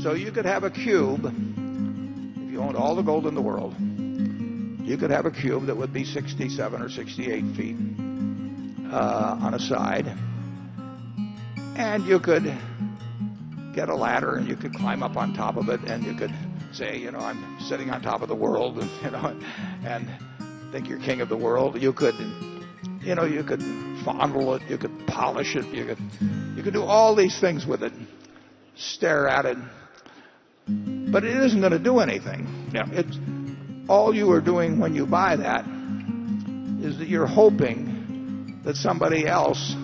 So you could have a cube, if you owned all the gold in the world, you could have a cube that would be 67 or 68 feet on a side. And you could get a ladder and you could climb up on top of it and you could say, you know, I'm sitting on top of the world, and, you know, and think you're king of the world. You could, you know, you could fondle it, you could polish it, you could do all these things with it, stare at it, but it isn't going to do anything. Yeah. It's all you are doing when you buy that is that you're hoping that somebody else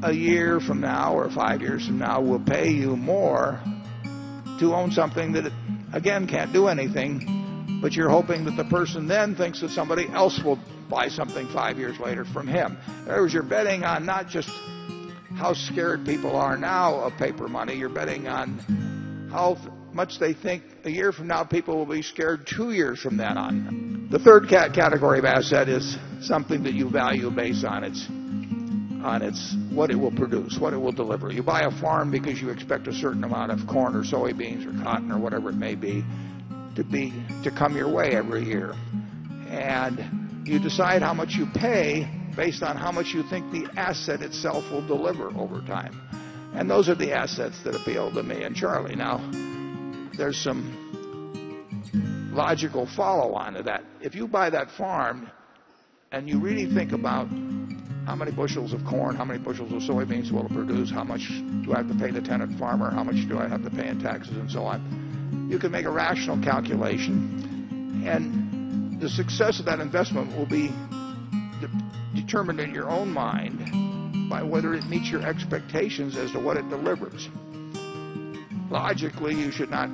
a year from now or 5 years from now will pay you more to own something that, again, can't do anything, but you're hoping that the person then thinks that somebody else will buy something 5 years later from him. In other words, you're betting on not just how scared people are now of paper money, you're betting on how much they think a year from now people will be scared 2 years from then on. The third category of asset is something that you value based on its what it will produce, what it will deliver. You buy a farm because you expect a certain amount of corn or soybeans or cotton or whatever it may be to come your way every year. And you decide how much you pay based on how much you think the asset itself will deliver over time. And those are the assets that appeal to me and Charlie. Now, there's some logical follow-on to that. If you buy that farm and you really think about how many bushels of corn, how many bushels of soybeans will it produce, how much do I have to pay the tenant farmer, how much do I have to pay in taxes, and so on, you can make a rational calculation, and the success of that investment will be determined in your own mind by whether it meets your expectations as to what it delivers. Logically, you should not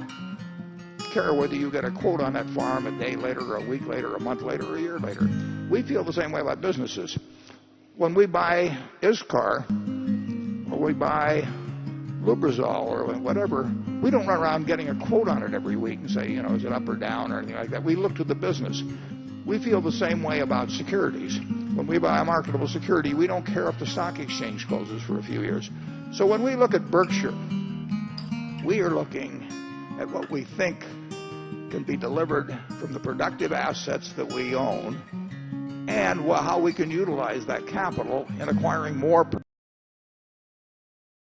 care whether you get a quote on that farm a day later or a week later, a month later, or a year later. We feel the same way about businesses. When we buy ISCAR, or we buy Lubrizol, or whatever, we don't run around getting a quote on it every week and say, you know, is it up or down or anything like that. We look to the business. We feel the same way about securities. When we buy a marketable security, we don't care if the stock exchange closes for a few years. So when we look at Berkshire, we are looking at what we think can be delivered from the productive assets that we own, and how we can utilize that capital in acquiring more